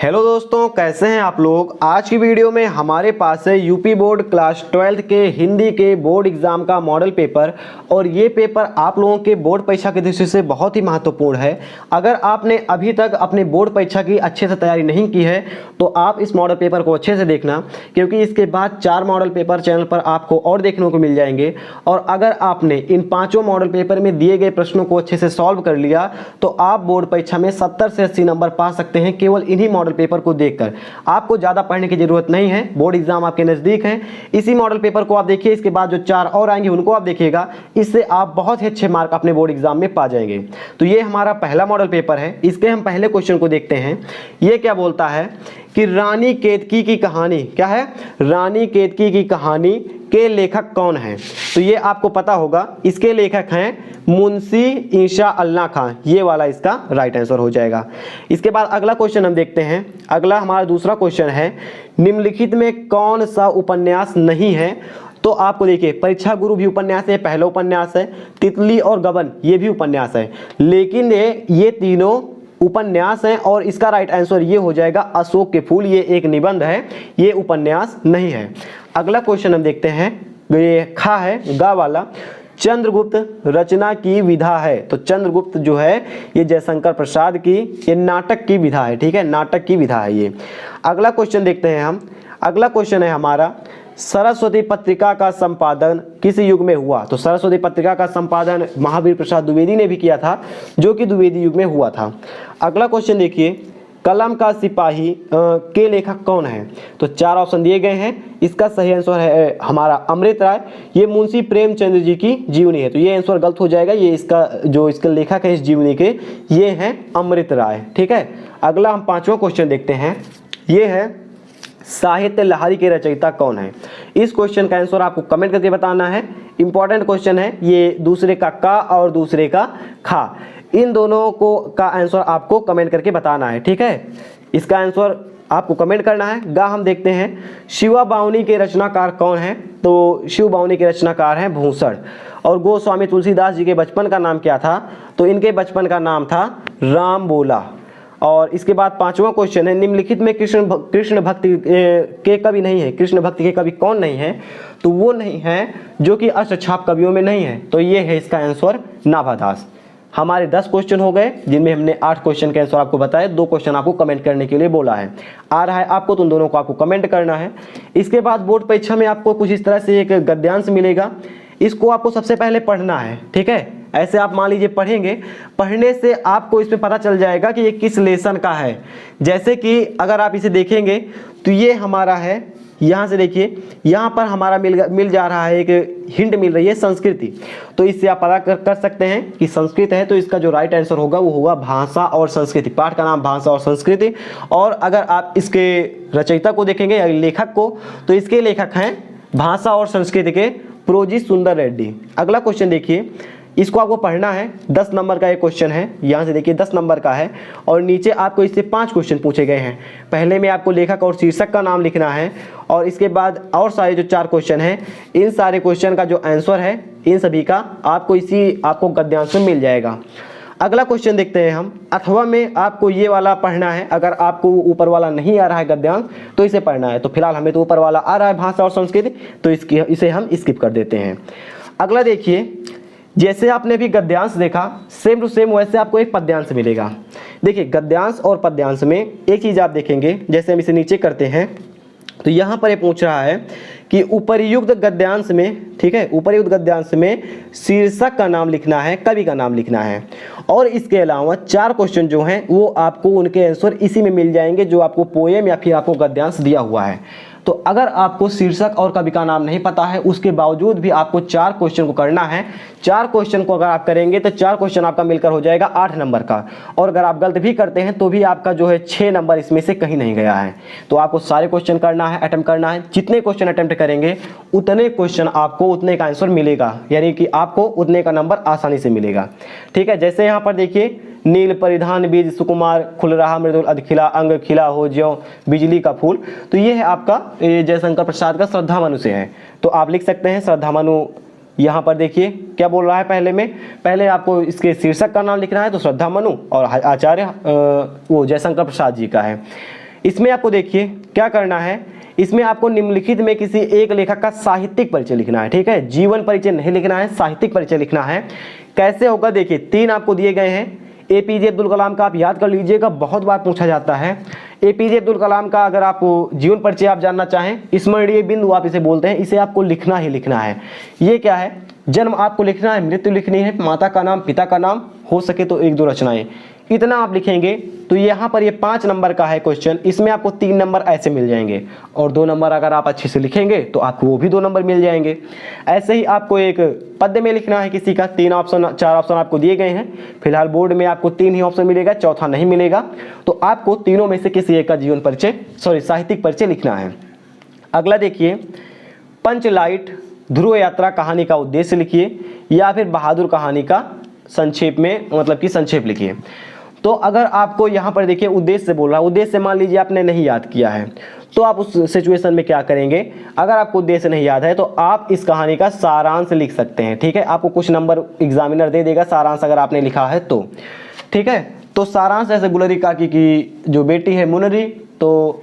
Hello दोस्तों, कैसे हैं आप लोग। आज की वीडियो में हमारे पास है यूपी बोर्ड क्लास 12 के हिंदी के बोर्ड एग्जाम का मॉडल पेपर। और ये पेपर आप लोगों के बोर्ड परीक्षा की दृष्टि से बहुत ही महत्वपूर्ण है। अगर आपने अभी तक अपने बोर्ड परीक्षा की अच्छे से तैयारी नहीं की है तो आप इस मॉडल पेपर को अच्छे से देखना, क्योंकि इसके बाद 4 मॉडल पेपर चैनल पर आपको और देखने को मिल जाएंगे। और अगर आपने इन 5 मॉडल पेपर में दिए गए प्रश्नों को अच्छे से सॉल्व कर लिया तो आप बोर्ड परीक्षा में 70 से 80 नंबर पा सकते हैं केवल इन्हीं मॉडल पेपर को देखकर। आपको ज्यादा पढ़ने की जरूरत नहीं है, बोर्ड एग्जाम आपके नजदीक है। इसी मॉडल पेपर को आप देखिए, इसके बाद जो 4 और आएंगे उनको आप देखिएगा। इससे आप बहुत ही अच्छे मार्क अपने बोर्ड एग्जाम में पा जाएंगे। तो ये हमारा पहला मॉडल पेपर है। इसके हम पहले क्वेश्चन को देखते हैं। ये क्या बोलता है कि रानी केतकी की कहानी, क्या है, रानी केतकी की कहानी के लेखक कौन हैं। तो ये आपको पता होगा, इसके लेखक हैं मुंशी इंशा अल्लाह खां। ये वाला इसका राइट आंसर हो जाएगा। इसके बाद अगला क्वेश्चन हम देखते हैं। अगला हमारा दूसरा क्वेश्चन है, निम्नलिखित में कौन सा उपन्यास नहीं है। तो आपको देखिए, परीक्षा गुरु भी उपन्यास है, पहला उपन्यास है। तितली और गबन ये भी उपन्यास है, लेकिन ये तीनों उपन्यास हैं। और इसका राइट आंसर ये हो जाएगा अशोक के फूल। ये एक निबंध है, ये उपन्यास नहीं है। अगला क्वेश्चन हम देखते हैं, ये खा है गा वाला, चंद्रगुप्त रचना की विधा है। तो चंद्रगुप्त जो है ये जयशंकर प्रसाद की ये नाटक की विधा है, ठीक है, नाटक की विधा है ये। अगला क्वेश्चन देखते हैं हम। अगला क्वेश्चन है हमारा, सरस्वती पत्रिका का संपादन किस युग में हुआ। तो सरस्वती पत्रिका का संपादन महावीर प्रसाद द्विवेदी ने भी किया था, जो कि द्विवेदी युग में हुआ था। अगला क्वेश्चन देखिए, कलम का सिपाही के लेखक कौन है। तो 4 ऑप्शन दिए गए हैं। इसका सही आंसर है हमारा अमृत राय। ये मुंशी प्रेमचंद्र जी की जीवनी है, तो ये आंसर गलत हो जाएगा। ये इसका जो इसके लेखक है इस जीवनी के, ये हैं अमृत राय, ठीक है। अगला हम 5वां क्वेश्चन देखते हैं। ये है साहित्य लहरी के रचयिता कौन है। इस क्वेश्चन का आंसर आपको कमेंट करके बताना है। इंपॉर्टेंट क्वेश्चन है ये, दूसरे का और दूसरे का खा, इन दोनों को का आंसर आपको कमेंट करके बताना है, ठीक है। इसका आंसर आपको कमेंट करना है। गा हम देखते हैं, शिवा बावनी के रचनाकार कौन है। तो शिव बावनी के रचनाकार हैं भूसड़। और गोस्वामी तुलसीदास जी के बचपन का नाम क्या था। तो इनके बचपन का नाम था राम बोला। और इसके बाद 5वां क्वेश्चन है, निम्नलिखित में कृष्ण भक्ति के कवि नहीं है। कृष्ण भक्ति के कवि कौन नहीं है। तो वो नहीं है जो कि अष्टछाप कवियों में नहीं है। तो ये है इसका आंसर नाभादास। हमारे 10 क्वेश्चन हो गए, जिनमें हमने 8 क्वेश्चन के आंसर आपको बताए। 2 क्वेश्चन आपको कमेंट करने के लिए बोला है। आ रहा है आपको, तो उन दोनों को आपको कमेंट करना है। इसके बाद बोर्ड परीक्षा में आपको कुछ इस तरह से एक गद्यांश मिलेगा। इसको आपको सबसे पहले पढ़ना है, ठीक है। ऐसे आप मान लीजिए पढ़ेंगे, पढ़ने से आपको इसमें पता चल जाएगा कि ये किस लेसन का है। जैसे कि अगर आप इसे देखेंगे तो ये हमारा है, यहाँ से देखिए, यहाँ पर हमारा मिल जा रहा है, एक हिंट मिल रही है संस्कृति। तो इससे आप पता कर सकते हैं कि संस्कृत है। तो इसका जो राइट आंसर होगा वो होगा भाषा और संस्कृति। पाठ का नाम भाषा और संस्कृति। और अगर आप इसके रचयिता को देखेंगे या लेखक को, तो इसके लेखक हैं भाषा और संस्कृति के प्रोजी सुंदर रेड्डी। अगला क्वेश्चन देखिए, इसको आपको पढ़ना है। 10 नंबर का एक क्वेश्चन है, यहाँ से देखिए 10 नंबर का है। और नीचे आपको इससे 5 क्वेश्चन पूछे गए हैं। पहले में आपको लेखक और शीर्षक का नाम लिखना है। और इसके बाद और सारे जो 4 क्वेश्चन हैं, इन सारे क्वेश्चन का जो आंसर है इन सभी का आपको गद्यांश में मिल जाएगा। अगला क्वेश्चन देखते हैं हम। अथवा में आपको ये वाला पढ़ना है। अगर आपको ऊपर वाला नहीं आ रहा है गद्यांश तो इसे पढ़ना है। तो फिलहाल हमें तो ऊपर वाला आ रहा है भाषा और संस्कृति, तो इसे हम स्किप कर देते हैं। अगला देखिए, जैसे आपने भी गद्यांश देखा सेम टू सेम वैसे आपको एक पद्यांश मिलेगा। देखिए, गद्यांश और पद्यांश में एक चीज़ आप देखेंगे, जैसे हम इसे नीचे करते हैं तो यहाँ पर ये पूछ रहा है कि उपर्युक्त गद्यांश में, ठीक है, उपर्युक्त गद्यांश में शीर्षक का नाम लिखना है, कवि का नाम लिखना है। और इसके अलावा 4 क्वेश्चन जो हैं वो आपको उनके आंसर इसी में मिल जाएंगे जो आपको पोएम या फिर आपको गद्यांश दिया हुआ है। तो अगर आपको शीर्षक और कवि का नाम नहीं पता है, उसके बावजूद भी आपको 4 क्वेश्चन को करना है। 4 क्वेश्चन को अगर आप करेंगे तो 4 क्वेश्चन आपका मिलकर हो जाएगा 8 नंबर का। और अगर आप गलत भी करते हैं तो भी आपका जो है 6 नंबर इसमें से कहीं नहीं गया है। तो आपको सारे क्वेश्चन करना है, अटेम्प्ट करना है। जितने क्वेश्चन अटेम्प्ट करेंगे उतने क्वेश्चन आपको उतने का आंसर मिलेगा, यानी कि आपको उतने का नंबर आसानी से मिलेगा, ठीक है। जैसे यहाँ पर देखिए, नील परिधान बीज सुकुमार, खुल रहा मृदुल अधखिला, अंग खिला हो ज्यों बिजली का फूल। तो ये है आपका जयशंकर प्रसाद का श्रद्धामनु से है। तो आप लिख सकते हैं श्रद्धामनु। यहाँ पर देखिए क्या बोल रहा है, पहले आपको इसके शीर्षक का नाम लिखना है। तो श्रद्धामनु और आचार्य वो जयशंकर प्रसाद जी का है। इसमें आपको देखिए क्या करना है, इसमें आपको निम्नलिखित में किसी एक लेखक का साहित्यिक परिचय लिखना है। ठीक है, जीवन परिचय नहीं लिखना है, साहित्यिक परिचय लिखना है। कैसे होगा देखिए, 3 आपको दिए गए हैं। एपीजे अब्दुल कलाम का आप याद कर लीजिएगा, बहुत बार पूछा जाता है। एपीजे अब्दुल कलाम का अगर आपको जीवन परिचय आप जानना चाहें, स्मरणीय बिंदु आप इसे बोलते हैं, इसे आपको लिखना ही लिखना है। ये क्या है, जन्म आपको लिखना है, मृत्यु लिखनी है, माता का नाम, पिता का नाम, हो सके तो 1-2 रचनाएं, इतना आप लिखेंगे। तो यहाँ पर ये 5 नंबर का है क्वेश्चन, इसमें आपको 3 नंबर ऐसे मिल जाएंगे और 2 नंबर अगर आप अच्छे से लिखेंगे तो आपको वो भी 2 नंबर मिल जाएंगे। ऐसे ही आपको एक पद्य में लिखना है किसी का, 3 ऑप्शन 4 ऑप्शन आपको दिए गए हैं। फिलहाल बोर्ड में आपको 3 ही ऑप्शन मिलेगा, चौथा नहीं मिलेगा। तो आपको तीनों में से किसी एक का जीवन परिचय साहित्यिक परिचय लिखना है। अगला देखिए, पंचलाइट ध्रुव यात्रा कहानी का उद्देश्य लिखिए या फिर बहादुर कहानी का संक्षेप में मतलब कि संक्षेप लिखिए। तो अगर आपको यहाँ पर देखिए उद्देश्य से बोल रहा है, उद्देश्य मान लीजिए आपने नहीं याद किया है, तो आप उस सिचुएशन में क्या करेंगे, अगर आपको उद्देश्य नहीं याद है तो आप इस कहानी का सारांश लिख सकते हैं। ठीक है, आपको कुछ नंबर एग्जामिनर दे देगा सारांश अगर आपने लिखा है तो। ठीक है, तो सारांश जैसे गुलरी काकी की जो बेटी है मुनरी, तो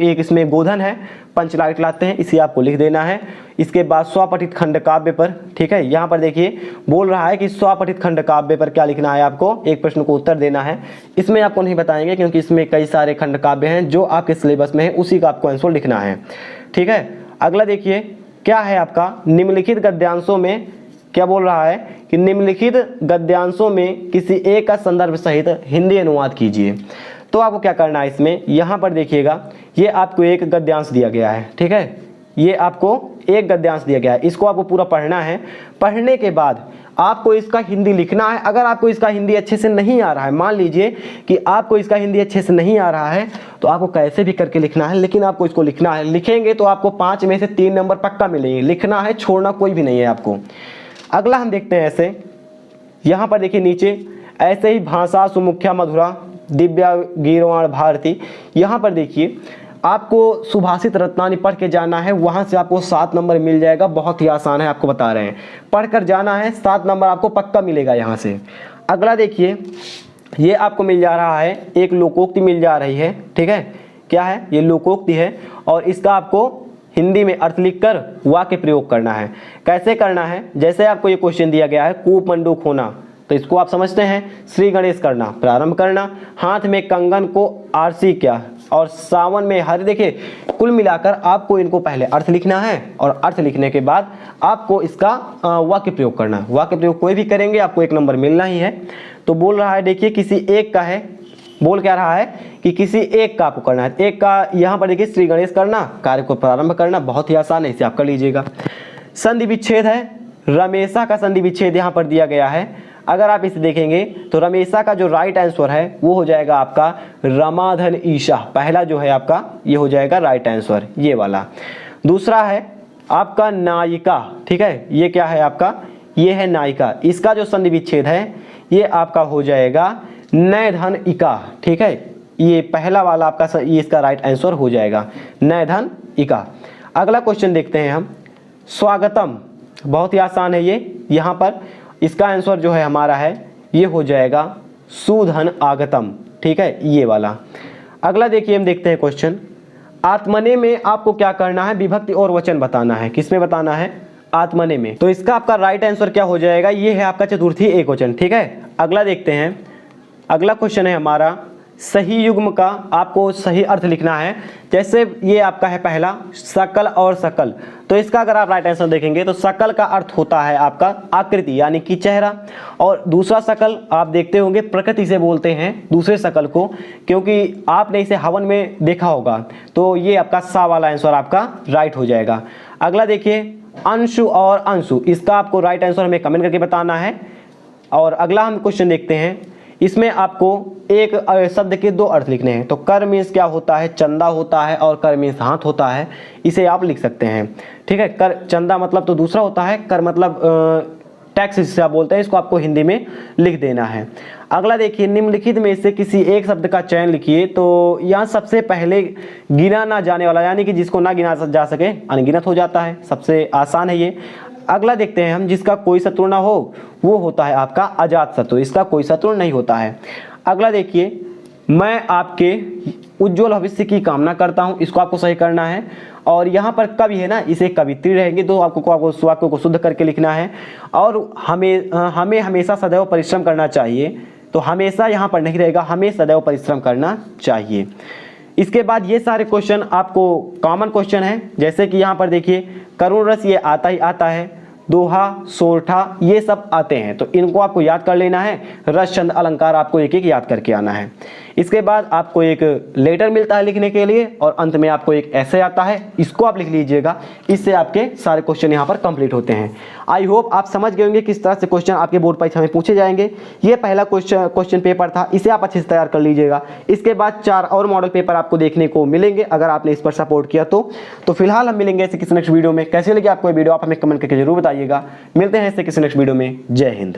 एक इसमें गोधन है, पंचलाइट लाते हैं, इसे आपको लिख देना है। इसके बाद स्वपठित खंड काव्य पर, ठीक है, यहाँ पर देखिए बोल रहा है कि स्वपठित खंड काव्य पर क्या लिखना है, आपको एक प्रश्न को उत्तर देना है। इसमें आपको नहीं बताएंगे क्योंकि इसमें कई सारे खंड काव्य हैं जो आपके सिलेबस में है, उसी का आपको आंसर लिखना है। ठीक है, अगला देखिए क्या है आपका, निम्नलिखित गद्यांशों में क्या बोल रहा है कि निम्नलिखित गद्यांशों में किसी एक का संदर्भ सहित हिंदी अनुवाद कीजिए। तो आपको क्या करना है, इसमें यहाँ पर देखिएगा, ये आपको एक गद्यांश दिया गया है। ठीक है, ये आपको एक गद्यांश दिया गया है, इसको आपको पूरा पढ़ना है। पढ़ने के बाद आपको इसका हिंदी लिखना है। अगर आपको इसका हिंदी अच्छे से नहीं आ रहा है, मान लीजिए कि आपको इसका हिंदी अच्छे से नहीं आ रहा है, तो आपको कैसे भी करके लिखना है, लेकिन आपको इसको लिखना है। लिखेंगे तो आपको 5 में से 3 नंबर पक्का मिलेंगे। लिखना है, छोड़ना कोई भी नहीं है आपको। अगला हम देखते हैं ऐसे, यहाँ पर देखिए नीचे, ऐसे ही भाषा सुमुख्या मधुरा दिव्या गीरवाण भारती, यहाँ पर देखिए आपको सुभाषित रत्नानी पढ़ के जाना है, वहाँ से आपको 7 नंबर मिल जाएगा। बहुत ही आसान है, आपको बता रहे हैं, पढ़कर जाना है, 7 नंबर आपको पक्का मिलेगा यहाँ से। अगला देखिए, ये आपको मिल जा रहा है, एक लोकोक्ति मिल जा रही है। ठीक है, क्या है ये, लोकोक्ति है, और इसका आपको हिंदी में अर्थ लिखकर वाक्य प्रयोग करना है। कैसे करना है, जैसे आपको ये क्वेश्चन दिया गया है, कूप मंडूक होना, तो इसको आप समझते हैं, श्री गणेश करना, प्रारंभ करना, हाथ में कंगन को आरसी क्या, और सावन में हर, देखिए कुल मिलाकर आपको इनको पहले अर्थ लिखना है और अर्थ लिखने के बाद आपको इसका वाक्य प्रयोग करना है। वाक्य प्रयोग कोई भी करेंगे आपको 1 नंबर मिलना ही है। तो बोल रहा है देखिए किसी एक का है, बोल क्या रहा है कि किसी एक का आपको करना है। एक का यहाँ पर देखिए श्री गणेश करना, कार्य को प्रारंभ करना, बहुत ही आसान है, इसे आप कर लीजिएगा। संधि विच्छेद है, रमेशा का संधि विच्छेद यहाँ पर दिया गया है। अगर आप इसे देखेंगे तो रमेशा का जो राइट आंसर है वो हो जाएगा आपका रमाधन ईशा, पहला जो है आपका ये हो जाएगा राइट आंसर, ये वाला। दूसरा है आपका नायिका। ठीक है, ये क्या है आपका, ये है नायिका, इसका जो संधि विच्छेद है ये आपका हो जाएगा नैधन इका। ठीक है, ये पहला वाला आपका ये इसका राइट आंसर हो जाएगा नैधन इका। अगला क्वेश्चन देखते हैं हम, स्वागतम, बहुत ही आसान है ये, यहाँ पर इसका आंसर जो है हमारा है ये हो जाएगा सुधन आगतम। ठीक है, ये वाला। अगला देखिए हम देखते हैं क्वेश्चन, आत्मने में आपको क्या करना है, विभक्ति और वचन बताना है। किसमें बताना है, आत्मने में। तो इसका आपका राइट आंसर क्या हो जाएगा, ये है आपका चतुर्थी एकवचन। ठीक है, अगला देखते हैं, अगला क्वेश्चन है हमारा, सही युग्म का आपको सही अर्थ लिखना है। जैसे ये आपका है पहला सकल और सकल, तो इसका अगर आप राइट आंसर देखेंगे तो सकल का अर्थ होता है आपका आकृति यानी कि चेहरा, और दूसरा सकल आप देखते होंगे प्रकृति से बोलते हैं दूसरे सकल को, क्योंकि आपने इसे हवन में देखा होगा। तो ये आपका सा वाला आंसर आपका राइट हो जाएगा। अगला देखिए अंशु और अंशु, इसका आपको राइट आंसर हमें कमेंट करके बताना है। और अगला हम क्वेश्चन देखते हैं, इसमें आपको एक शब्द के 2 अर्थ लिखने हैं। तो कर मीन्स क्या होता है, चंदा होता है, और कर मीन्स हाथ होता है, इसे आप लिख सकते हैं। ठीक है, कर चंदा मतलब तो दूसरा होता है, कर मतलब टैक्स जिसे आप बोलते हैं, इसको आपको हिंदी में लिख देना है। अगला देखिए, निम्नलिखित में से किसी एक शब्द का चयन लिखिए। तो यहाँ सबसे पहले गिना ना जाने वाला, यानी कि जिसको ना गिना जा सके अनगिनत हो जाता है, सबसे आसान है ये। अगला देखते हैं हम, जिसका कोई शत्रु ना हो वो होता है आपका अजात शत्रु, इसका कोई शत्रु नहीं होता है। अगला देखिए, मैं आपके उज्जवल भविष्य की कामना करता हूं। इसको आपको सही करना है। और यहाँ पर कवि है ना, इसे कवित्री रहेंगे, तो आपको वाक्य को शुद्ध करके लिखना है। और हमें हमेशा सदैव परिश्रम करना चाहिए, तो हमेशा यहाँ पर नहीं रहेगा, हमें सदैव परिश्रम करना चाहिए। इसके बाद ये सारे क्वेश्चन आपको कॉमन क्वेश्चन है, जैसे कि यहाँ पर देखिए करुण रस ये आता ही आता है, दोहा, सोरठा ये सब आते हैं, तो इनको आपको याद कर लेना है। रस, छंद, अलंकार आपको एक एक याद करके आना है। इसके बाद आपको एक लेटर मिलता है लिखने के लिए, और अंत में आपको एक ऐसे आता है, इसको आप लिख लीजिएगा। इससे आपके सारे क्वेश्चन यहाँ पर कंप्लीट होते हैं। आई होप आप समझ गए होंगे किस तरह से क्वेश्चन आपके बोर्ड परीक्षा में पूछे जाएंगे। ये पहला क्वेश्चन पेपर था, इसे आप अच्छे से तैयार कर लीजिएगा। इसके बाद 4 और मॉडल पेपर आपको देखने को मिलेंगे अगर आपने इस पर सपोर्ट किया तो फिलहाल हम मिलेंगे ऐसे किसी नेक्स्ट वीडियो में। कैसे लगे आपको ये वीडियो आप हमें कमेंट करके जरूर बताइएगा। मिलते हैं ऐसे किसी नेक्स्ट वीडियो में। जय हिंद।